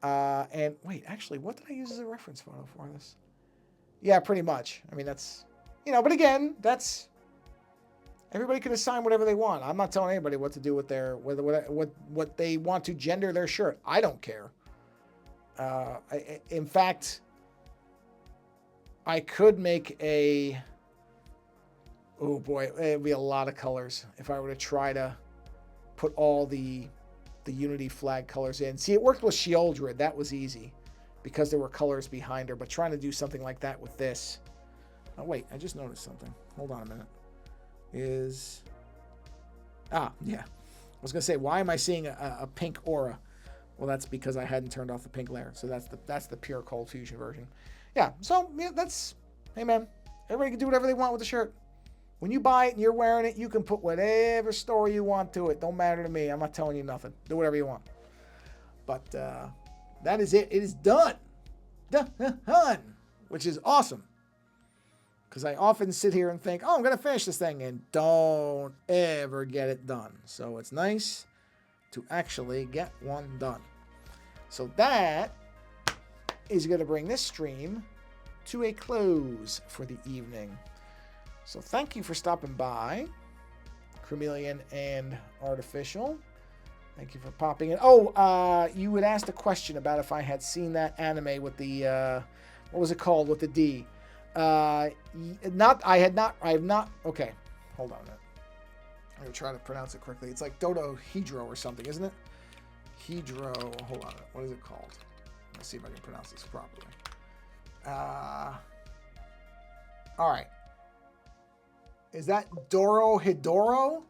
And wait, actually, what did I use as a reference photo for this? Yeah, pretty much. I mean, that's, but again, that's, everybody can assign whatever they want. I'm not telling anybody what to do with their, what they want to gender their shirt. I don't care. In fact, I could make oh boy, it'd be a lot of colors if I were to try to put all the Unity flag colors in. See, it worked with Shieldred. That was easy because there were colors behind her, but trying to do something like that with this. Oh, wait, I just noticed something. Hold on a minute. Yeah. I was going to say, why am I seeing a pink aura? Well, that's because I hadn't turned off the pink layer. So that's the pure Cold Fusion version. Yeah, so yeah, hey man, everybody can do whatever they want with the shirt. When you buy it and you're wearing it, you can put whatever story you want to it. Don't matter to me. I'm not telling you nothing. Do whatever you want. But that is it. It is done. Done. Which is awesome. Because I often sit here and think, I'm going to finish this thing, and don't ever get it done. So it's nice to actually get one done. So that is going to bring this stream to a close for the evening. So thank you for stopping by, Chameleon and Artificial. Thank you for popping in. Oh, you had asked a question about if I had seen that anime with the, what was it called, with the D? I have not. Okay, hold on a minute. I'm going to try to pronounce it correctly. It's like Dodohedro or something, isn't it? Hedro, hold on a minute. What is it called? Let's see if I can pronounce this properly. All right. Is that Dorohedoro?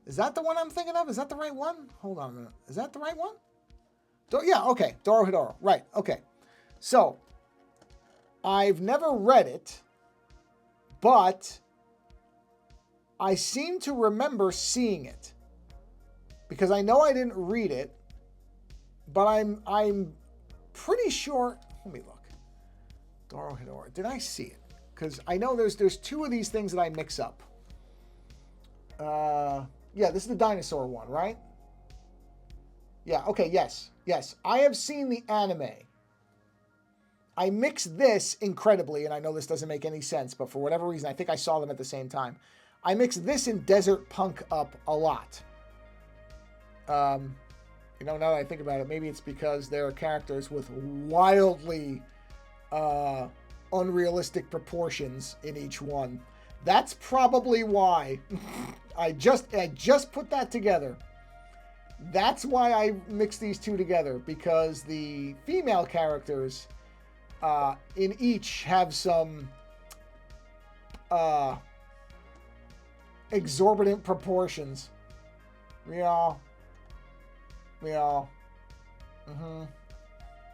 Is that the one I'm thinking of? Is that the right one? Hold on a minute. Is that the right one? Yeah, okay. Dorohedoro. Right, okay. So, I've never read it, but I seem to remember seeing it. Because I know I didn't read it, but I'm pretty sure. Let me look. Dorohedoro. Did I see it? Because I know there's 2 of these things that I mix up. Yeah, this is the dinosaur one, right? Yeah, okay, yes. I have seen the anime. I mix this incredibly, and I know this doesn't make any sense, but for whatever reason, I think I saw them at the same time. I mix this and Desert Punk up a lot. Now that I think about it, maybe it's because there are characters with wildly unrealistic proportions in each one. That's probably why. I just put that together. That's why I mixed these 2 together, because the female characters in each have some exorbitant proportions. Yeah.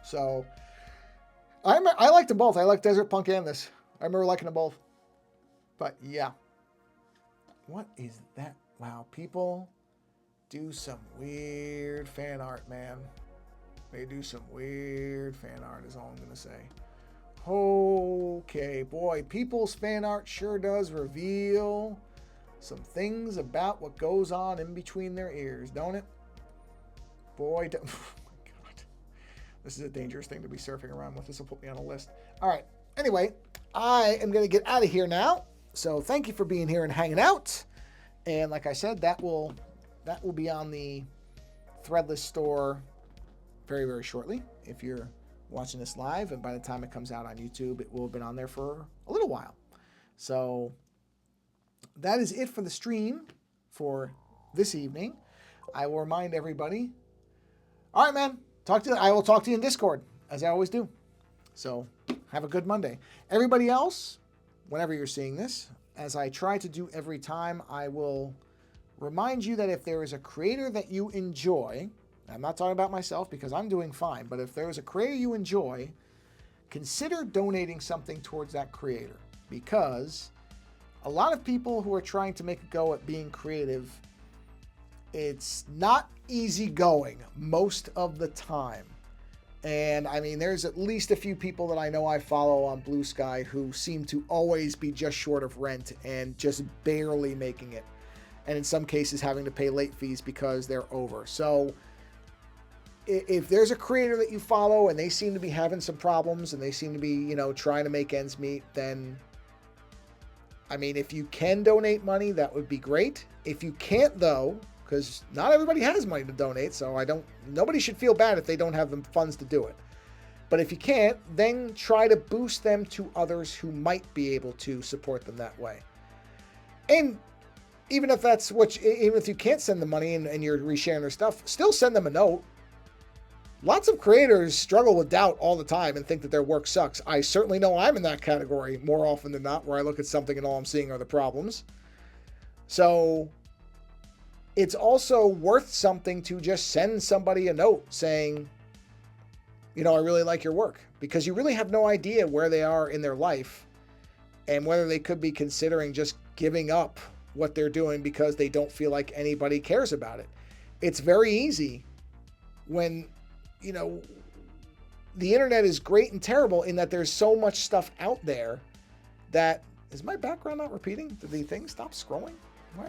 So I liked them both. I like Desert Punk and this. I remember liking them both. But yeah. What is that? Wow, people do some weird fan art, man. They do some weird fan art is all I'm going to say. Okay, boy, people's fan art sure does reveal some things about what goes on in between their ears, don't it? Boy, oh my God. This is a dangerous thing to be surfing around with. This will put me on a list. All right, anyway, I am going to get out of here now. So thank you for being here and hanging out. And like I said, that will be on the Threadless store very, very shortly. If you're watching this live, and by the time it comes out on YouTube, it will have been on there for a little while. So that is it for the stream for this evening. I will remind everybody. All right, man. I will talk to you in Discord, as I always do. So have a good Monday. Everybody else, whenever you're seeing this, as I try to do every time, I will remind you that if there is a creator that you enjoy, I'm not talking about myself because I'm doing fine, but if there is a creator you enjoy, consider donating something towards that creator, because a lot of people who are trying to make a go at being creative, it's not easy going most of the time. And I mean, there's at least a few people that I know I follow on Blue Sky who seem to always be just short of rent and just barely making it. And in some cases having to pay late fees because they're over. So if there's a creator that you follow and they seem to be having some problems and they seem to be, trying to make ends meet, then, I mean, if you can donate money, that would be great. If you can't, though, because not everybody has money to donate, so nobody should feel bad if they don't have the funds to do it. But if you can't, then try to boost them to others who might be able to support them that way. And even if even if you can't send the money and you're resharing their stuff, still send them a note. Lots of creators struggle with doubt all the time and think that their work sucks. I certainly know I'm in that category more often than not, where I look at something and all I'm seeing are the problems. So it's also worth something to just send somebody a note saying, I really like your work, because you really have no idea where they are in their life and whether they could be considering just giving up what they're doing because they don't feel like anybody cares about it. It's very easy when, the internet is great and terrible in that there's so much stuff out there that, is my background not repeating? Did the thing stop scrolling? Why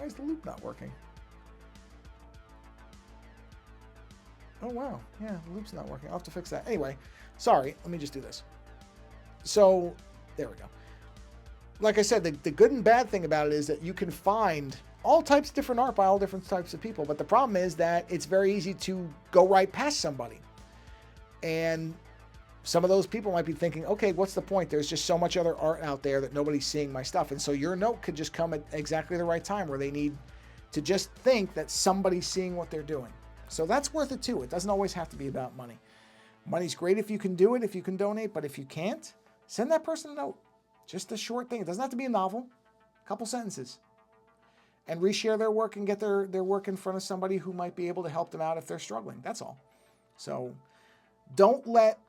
is the loop not working? Oh, wow. Yeah, the loop's not working. I'll have to fix that. Anyway, sorry. Let me just do this. So, there we go. Like I said, the good and bad thing about it is that you can find all types of different art by all different types of people. But the problem is that it's very easy to go right past somebody. And some of those people might be thinking, okay, what's the point? There's just so much other art out there that nobody's seeing my stuff. And so your note could just come at exactly the right time where they need to just think that somebody's seeing what they're doing. So that's worth it too. It doesn't always have to be about money. Money's great if you can do it, if you can donate, but if you can't, send that person a note. Just a short thing. It doesn't have to be a novel. A couple sentences. And reshare their work and get their work in front of somebody who might be able to help them out if they're struggling. That's all. So don't let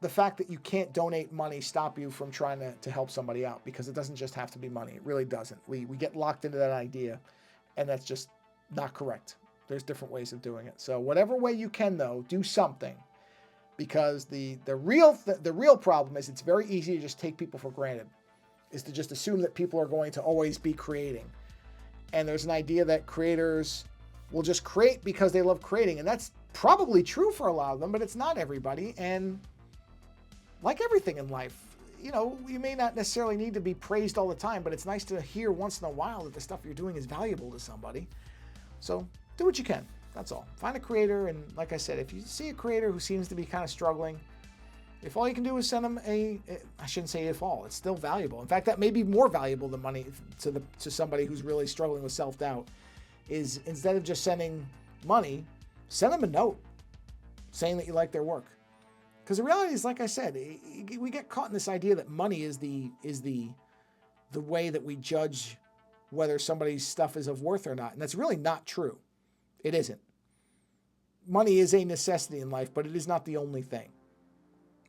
the fact that you can't donate money stop you from trying to help somebody out, because it doesn't just have to be money. It really doesn't. We get locked into that idea, and that's just not correct. There's different ways of doing it. So whatever way you can, though, do something, because the real problem is it's very easy to just take people for granted, is to just assume that people are going to always be creating. And there's an idea that creators will just create because they love creating. And that's probably true for a lot of them, but it's not everybody. And like everything in life, you may not necessarily need to be praised all the time, but it's nice to hear once in a while that the stuff you're doing is valuable to somebody. So do what you can. That's all. Find a creator. And like I said, if you see a creator who seems to be kind of struggling, if all you can do is send them I shouldn't say if all, it's still valuable. In fact, that may be more valuable than money to somebody who's really struggling with self-doubt, is instead of just sending money, send them a note saying that you like their work. Because the reality is, like I said, we get caught in this idea that money is the way that we judge whether somebody's stuff is of worth or not. And that's really not true. It isn't. Money is a necessity in life, but it is not the only thing.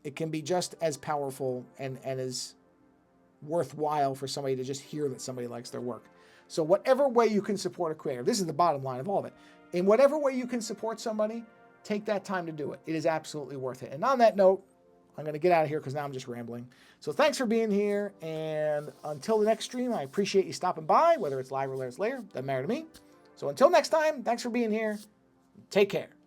it can be just as powerful and as worthwhile for somebody to just hear that somebody likes their work. So whatever way you can support a creator, this is the bottom line of all of it. In whatever way you can support somebody, take that time to do it. It is absolutely worth it. And on that note, I'm going to get out of here because now I'm just rambling. So thanks for being here. And until the next stream, I appreciate you stopping by, whether it's live or later, doesn't matter to me. So until next time, thanks for being here. Take care.